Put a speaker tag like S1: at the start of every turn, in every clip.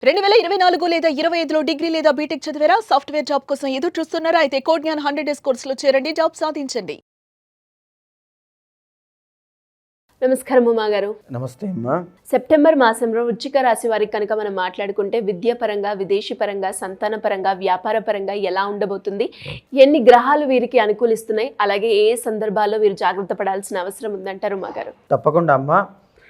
S1: 2024 లేదా 25లో డిగ్రీ లేదా బీటెక్ చదివారా? సాఫ్ట్‌వేర్ జాబ్ కోసం ఎదురు చూస్తున్నారా? అయితే కోడ్ జ్ఞాన్ 100 డేస్ కోర్సులో చేరండి, జాబ్ సాధించండి.
S2: నమస్కారం ఉమా గారు.
S3: నమస్తే అమ్మా.
S2: సెప్టెంబర్ మాసంలో వృశ్చిక రాశి వారికి కనుక మనం మాట్లాడుకుంటే విద్యాపరంగా, విదేశీ పరంగా, సంతాన పరంగా, వ్యాపార పరంగా ఎలా ఉండబోతుంది, ఎన్ని గ్రహాలు వీరికి అనుకూలిస్తున్నాయి, అలాగే ఏ సందర్భాల్లో వీరు జాగ్రత్త పడాల్సిన అవసరం ఉందంటారు ఉమా గారు?
S3: తప్పకుండా అమ్మా.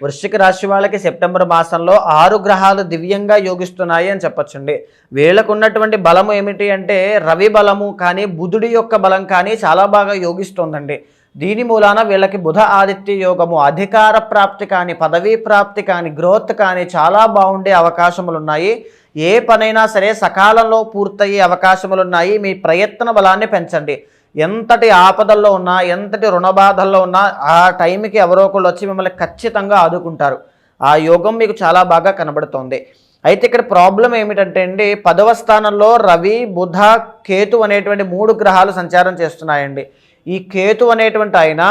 S3: వృశ్చిక రాశి వాళ్ళకి సెప్టెంబర్ మాసంలో 6 గ్రహాలు దివ్యంగా యోగిస్తున్నాయి అని చెప్పొచ్చండి. వీళ్ళకు ఉన్నటువంటి బలము ఏమిటి అంటే రవి బలము కానీ బుధుడి యొక్క బలం కానీ చాలా బాగా యోగిస్తోందండి. దీని మూలాన వీళ్ళకి బుధ ఆదిత్య యోగము, అధికార ప్రాప్తి కానీ, పదవీ ప్రాప్తి కానీ, గ్రోత్ కానీ చాలా బాగుండే అవకాశములు ఉన్నాయి. ఏ పనైనా సరే సకాలంలో పూర్తయ్యే అవకాశములు ఉన్నాయి. మీ ప్రయత్న బలాన్ని పెంచండి. ఎంతటి ఆపదల్లో ఉన్నా, ఎంతటి రుణబాధల్లో ఉన్నా ఆ టైంకి ఎవరో ఒకళ్ళు వచ్చి మిమ్మల్ని ఖచ్చితంగా ఆదుకుంటారు. ఆ యోగం మీకు చాలా బాగా కనబడుతోంది. అయితే ఇక్కడ ప్రాబ్లం ఏమిటంటే అండి, 10వ స్థానంలో రవి, బుధ, కేతు అనేటువంటి 3 గ్రహాలు సంచారం చేస్తున్నాయండి. ఈ కేతు అనేటువంటి ఆయన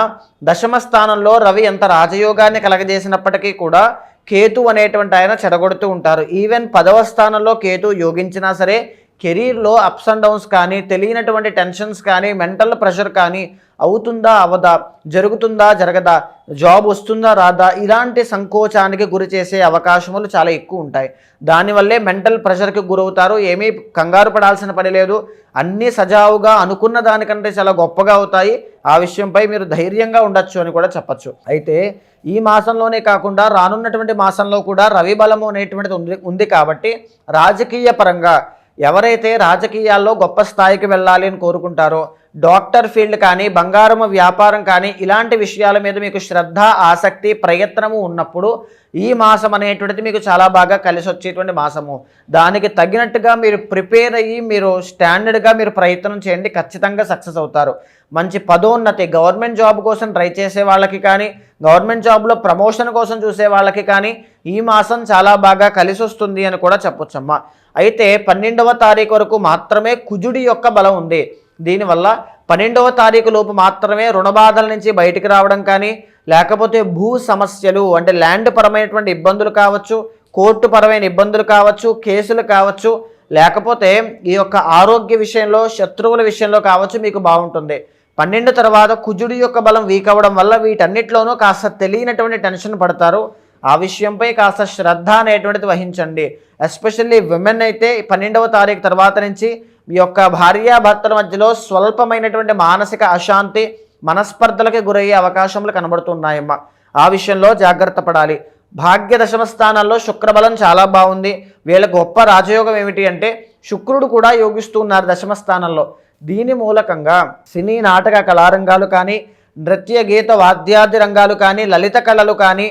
S3: దశమ స్థానంలో రవి ఎంత రాజయోగాన్ని కలగజేసినప్పటికీ కూడా కేతు అనేటువంటి ఆయన చెడగొడుతూ ఉంటారు. ఈవెన్ 10వ స్థానంలో కేతు యోగించినా సరే కెరీర్లో అప్స్ అండ్ డౌన్స్ కానీ, తెలియనటువంటి టెన్షన్స్ కానీ, మెంటల్ ప్రెషర్ కానీ, అవుతుందా అవదా, జరుగుతుందా జరగదా, జాబ్ వస్తుందా రాదా, ఇలాంటి సంకోచానికి గురి చేసే అవకాశములు చాలా ఎక్కువ ఉంటాయి. దానివల్లే మెంటల్ ప్రెషర్కి గురవుతారు. ఏమీ కంగారు పడాల్సిన పని లేదు. అన్నీ సజావుగా అనుకున్న దానికంటే చాలా గొప్పగా అవుతాయి. ఆ విషయంపై మీరు ధైర్యంగా ఉండొచ్చు అని కూడా చెప్పచ్చు. అయితే ఈ మాసంలోనే కాకుండా రానున్నటువంటి మాసంలో కూడా రవి బలము అనేటువంటిది ఉంది కాబట్టి రాజకీయ పరంగా ఎవరైతే రాజకీయాల్లో గొప్ప స్థాయికి వెళ్ళాలి అని కోరుకుంటారో, డాక్టర్ ఫీల్డ్ కానీ, బంగారము వ్యాపారం కానీ, ఇలాంటి విషయాల మీద మీకు శ్రద్ధ, ఆసక్తి, ప్రయత్నము ఉన్నప్పుడు ఈ మాసం అనేటువంటిది మీకు చాలా బాగా కలిసి వచ్చేటువంటి మాసము. దానికి తగినట్టుగా మీరు ప్రిపేర్ అయ్యి మీరు స్టాండర్డ్గా మీరు ప్రయత్నం చేయండి, ఖచ్చితంగా సక్సెస్ అవుతారు. మంచి పదోన్నతి, గవర్నమెంట్ జాబ్ కోసం ట్రై చేసే వాళ్ళకి కానీ, గవర్నమెంట్ జాబ్లో ప్రమోషన్ కోసం చూసే వాళ్ళకి కానీ ఈ మాసం చాలా బాగా కలిసి వస్తుంది అని కూడా చెప్పొచ్చమ్మా. అయితే 12వ తారీఖు వరకు మాత్రమే కుజుడి యొక్క బలం ఉంది. దీనివల్ల 12వ తారీఖు లోపు మాత్రమే రుణబాధల నుంచి బయటికి రావడం కానీ, లేకపోతే భూ సమస్యలు అంటే ల్యాండ్ పరమైనటువంటి ఇబ్బందులు కావచ్చు, కోర్టు పరమైన ఇబ్బందులు కావచ్చు, కేసులు కావచ్చు, లేకపోతే ఈ యొక్క ఆరోగ్య విషయంలో, శత్రువుల విషయంలో కావచ్చు మీకు బాగుంటుంది. 12 తర్వాత కుజుడి యొక్క బలం వీక్ అవ్వడం వల్ల వీటన్నిటిలోనూ కాస్త తెలియనటువంటి టెన్షన్ పడతారు. ఆ విషయంపై కాస్త శ్రద్ధ అనేటువంటిది వహించండి. ఎస్పెషల్లీ విమెన్ అయితే 12వ తారీఖు తర్వాత నుంచి మీ యొక్క భార్యాభర్తల మధ్యలో స్వల్పమైనటువంటి మానసిక అశాంతి, మనస్పర్ధలకి గురయ్యే అవకాశములు కనబడుతున్నాయమ్మా. ఆ విషయంలో జాగ్రత్త పడాలి. భాగ్య దశమ స్థానాల్లో శుక్రబలం చాలా బాగుంది. వీళ్ళ గొప్ప రాజయోగం ఏమిటి అంటే శుక్రుడు కూడా యోగిస్తూ ఉన్నారు దశమ స్థానంలో. దీని మూలకంగా సినీ నాటక కళారంగాలు కానీ, నృత్య గీత వాద్యాది రంగాలు కానీ, లలిత కళలు కానీ,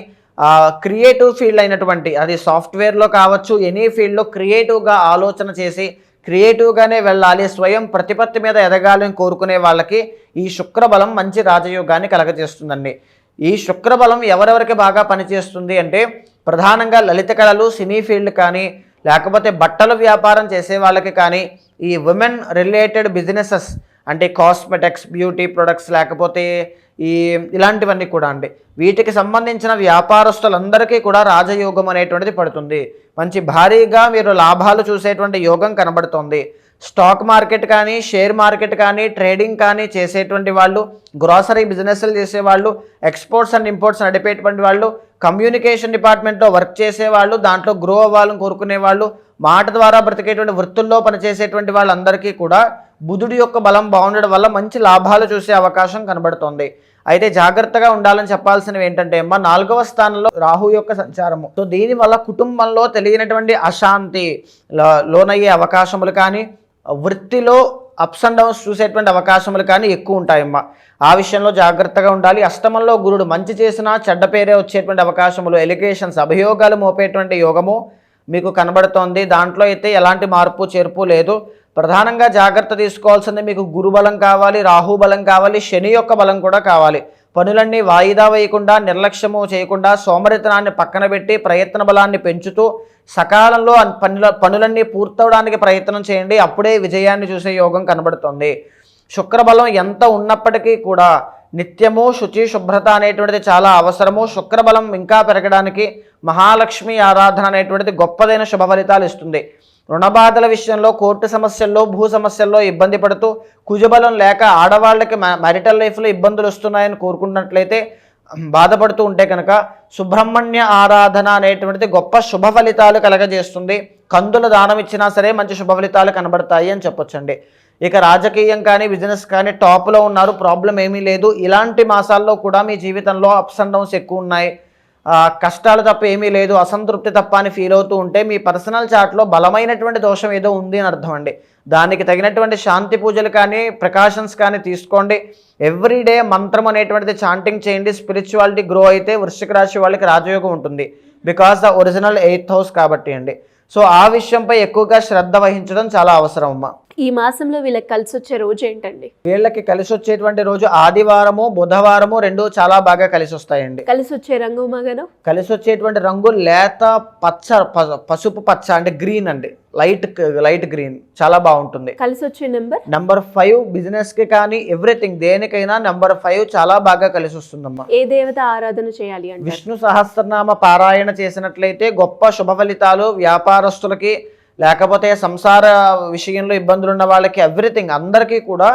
S3: క్రియేటివ్ ఫీల్డ్ అయినటువంటి అది సాఫ్ట్వేర్లో కావచ్చు, ఎనీ ఫీల్డ్లో క్రియేటివ్గా ఆలోచన చేసి క్రియేటివ్గానే వెళ్ళాలి, స్వయం ప్రతిపత్తి మీద ఎదగాలని కోరుకునే వాళ్ళకి ఈ శుక్రబలం మంచి రాజయోగాన్ని కలగజేస్తుందండి. ఈ శుక్రబలం ఎవరెవరికి బాగా పనిచేస్తుంది అంటే ప్రధానంగా లలిత కళలు, సినీ ఫీల్డ్ కానీ, లేకపోతే బట్టల వ్యాపారం చేసే వాళ్ళకి కానీ, ఈ ఉమెన్ రిలేటెడ్ బిజినెసెస్ అంటే కాస్మెటిక్స్, బ్యూటీ ప్రొడక్ట్స్, లేకపోతే ఇలాంటివన్నీ కూడా అండి, వీటికి సంబంధించిన వ్యాపారస్తులందరికీ కూడా రాజయోగం అనేటువంటిది పడుతుంది. మంచి భారీగా మీరు లాభాలు చూసేటువంటి యోగం కనబడుతుంది. స్టాక్ మార్కెట్ కానీ, షేర్ మార్కెట్ కానీ, ట్రేడింగ్ కానీ చేసేటువంటి వాళ్ళు, గ్రాసరీ బిజినెస్లు చేసేవాళ్ళు, ఎక్స్పోర్ట్స్ అండ్ ఇంపోర్ట్స్ నడిపేటువంటి వాళ్ళు, కమ్యూనికేషన్ డిపార్ట్మెంట్లో వర్క్ చేసేవాళ్ళు, దాంట్లో గ్రో అవ్వాలని కోరుకునే వాళ్ళు, మాట ద్వారా బ్రతికేటువంటి వృత్తుల్లో పనిచేసేటువంటి వాళ్ళందరికీ కూడా బుధుడి యొక్క బలం బాగుండడం వల్ల మంచి లాభాలు చూసే అవకాశం కనబడుతోంది. అయితే జాగ్రత్తగా ఉండాలని చెప్పాల్సినవి ఏంటంటే అమ్మ, 4వ స్థానంలో రాహు యొక్క సంచారము. సో దీనివల్ల కుటుంబంలో తెలియనటువంటి అశాంతి లోనయ్యే అవకాశములు కానీ, వృత్తిలో అప్స్ అండ్ డౌన్స్ చూసేటువంటి అవకాశములు కానీ ఎక్కువ ఉంటాయమ్మా. ఆ విషయంలో జాగ్రత్తగా ఉండాలి. అష్టమంలో గురుడు మంచి చేసినా చెడ్డ పేరే వచ్చేటువంటి అవకాశములు, ఎలిగేషన్స్, అభియోగాలు మోపేటువంటి యోగము మీకు కనబడుతోంది. దాంట్లో అయితే ఎలాంటి మార్పు చేర్పు లేదు. ప్రధానంగా జాగ్రత్త తీసుకోవాల్సింది మీకు గురుబలం కావాలి, రాహుబలం కావాలి, శని యొక్క బలం కూడా కావాలి. పనులన్నీ వాయిదా వేయకుండా, నిర్లక్ష్యము చేయకుండా, సోమరితనాన్ని పక్కన పెట్టి ప్రయత్న బలాన్ని పెంచుతూ సకాలంలో పనులన్నీ పూర్తవడానికి ప్రయత్నం చేయండి. అప్పుడే విజయాన్ని చూసే యోగం కనబడుతుంది. శుక్రబలం ఎంత ఉన్నప్పటికీ కూడా నిత్యము శుచి శుభ్రత అనేటువంటిది చాలా అవసరము. శుక్రబలం ఇంకా పెరగడానికి మహాలక్ష్మి ఆరాధన అనేటువంటిది గొప్పదైన శుభ ఫలితాలు ఇస్తుంది. రుణబాధల విషయంలో, కోర్టు సమస్యల్లో, భూ సమస్యల్లో ఇబ్బంది పడుతూ కుజబలం లేక ఆడవాళ్ళకి మ్యారిటల్ లైఫ్లో ఇబ్బందులు వస్తున్నాయని కోరుకున్నట్లయితే, బాధపడుతూ ఉంటే కనుక సుబ్రహ్మణ్య ఆరాధన అనేటువంటిది గొప్ప శుభ ఫలితాలు కలగజేస్తుంది. కందుల దానం ఇచ్చినా సరే మంచి శుభ ఫలితాలు కనబడతాయి అని చెప్పొచ్చండి. ఇక రాజకీయం కానీ బిజినెస్ కానీ టాప్లో ఉన్నారు, ప్రాబ్లం ఏమీ లేదు. ఇలాంటి మాసాల్లో కూడా మీ జీవితంలో అప్స్ అండ్ డౌన్స్ ఎక్కువ ఉన్నాయి, కష్టాలు తప్ప ఏమీ లేదు, అసంతృప్తి తప్ప అని ఫీల్ అవుతూ ఉంటే మీ పర్సనల్ చార్ట్లో బలమైనటువంటి దోషం ఏదో ఉంది అని అర్థం అండి. దానికి తగినటువంటి శాంతి పూజలు కానీ ప్రికాషన్స్ కానీ తీసుకోండి. ఎవ్రీడే మంత్రం అనేటువంటిది చాంటింగ్ చేయండి. స్పిరిచువాలిటీ గ్రో అయితే వృశ్చిక రాశి వాళ్ళకి రాజయోగం ఉంటుంది. Because the original 8th house కాబట్టి అండి. సో ఆ విషయంపై ఎక్కువగా శ్రద్ధ వహించడం చాలా అవసరం అమ్మా.
S2: ఈ మాసంలో వీళ్ళకి కలిసి వచ్చే రోజు ఏంటండి?
S3: వీళ్ళకి కలిసి వచ్చేటువంటి రోజు ఆదివారము, బుధవారము రెండు చాలా బాగా కలిసి వస్తాయండి.
S2: కలిసి వచ్చే రంగు మగను?
S3: కలిసి వచ్చేటువంటి రంగు లేత పచ్చ, పసుపు పచ్చ అంటే గ్రీన్ అండి, లైట్ గ్రీన్ చాలా బాగుంటుంది.
S2: కలిసి వచ్చే
S3: నెంబర్ 5 బిజినెస్ కి కానీ ఎవ్రీథింగ్ దేనికైనా నెంబర్ 5 చాలా బాగా కలిసి వస్తుందమ్మా.
S2: ఏ దేవత ఆరాధన చేయాలి అంటే?
S3: విష్ణు సహస్రనామ పారాయణ చేసినట్లయితే గొప్ప శుభ ఫలితాలు. వ్యాపారస్తులకి, లేకపోతే సంసార విషయంలో ఇబ్బందులు ఉన్న వాళ్ళకి, ఎవ్రీథింగ్ అందరికీ కూడా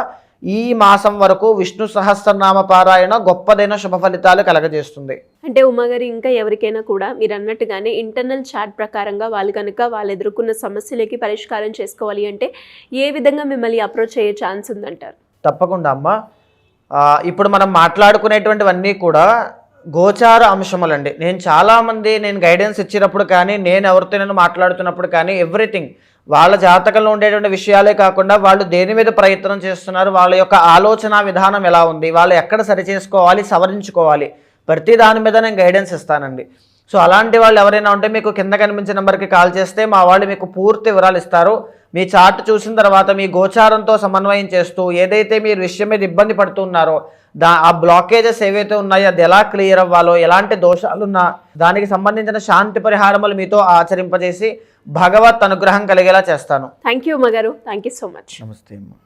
S3: ఈ మాసం వరకు విష్ణు సహస్రనామ పారాయణ గొప్పదైన శుభ ఫలితాలు కలగజేస్తుంది.
S2: అంటే ఉమాగారు, ఇంకా ఎవరికైనా కూడా మీరు అన్నట్టుగానే ఇంటర్నల్ చార్ట్ ప్రకారంగా వాళ్ళు కనుక వాళ్ళు ఎదుర్కొన్న సమస్యలకి పరిష్కారం చేసుకోవాలి అంటే ఏ విధంగా మిమ్మల్ని అప్రోచ్ అయ్యే ఛాన్స్ ఉందంటారు?
S3: తప్పకుండా అమ్మా. ఇప్పుడు మనం మాట్లాడుకునేటువంటివన్నీ కూడా గోచార అంశములండి. నేను గైడెన్స్ ఇచ్చినప్పుడు కానీ, నేను ఎవరితో మాట్లాడుతున్నప్పుడు కానీ ఎవ్రీథింగ్ వాళ్ళ జాతకంలో ఉండేటువంటి విషయాలే కాకుండా వాళ్ళు దేని మీద ప్రయత్నం చేస్తున్నారు, వాళ్ళ యొక్క ఆలోచన విధానం ఎలా ఉంది, వాళ్ళు ఎక్కడ సరి చేసుకోవాలి, సవరించుకోవాలి, ప్రతి దాని మీద నేను గైడెన్స్ ఇస్తానండి. సో అలాంటి వాళ్ళు ఎవరైనా ఉంటే మీకు కింద కనిపించే నెంబర్కి కాల్ చేస్తే మా వాళ్ళు మీకు పూర్తి వివరాలు ఇస్తారు. మీ చార్ట్ చూసిన తర్వాత మీ గోచారంతో సమన్వయం చేస్తూ ఏదైతే మీరు విషయం మీద ఇబ్బంది పడుతున్నారో ఆ బ్లాకేజెస్ ఏవైతే ఉన్నాయో అది ఎలా క్లియర్ అవ్వాలో, ఎలాంటి దోషాలున్నా దానికి సంబంధించిన శాంతి పరిహారములు మీతో ఆచరింపజేసి భగవత్ అనుగ్రహం కలిగేలా చేస్తాను.
S2: థ్యాంక్ యూ ఉమాగారు, థ్యాంక్ యూ సో మచ్.
S3: నమస్తే అమ్మా.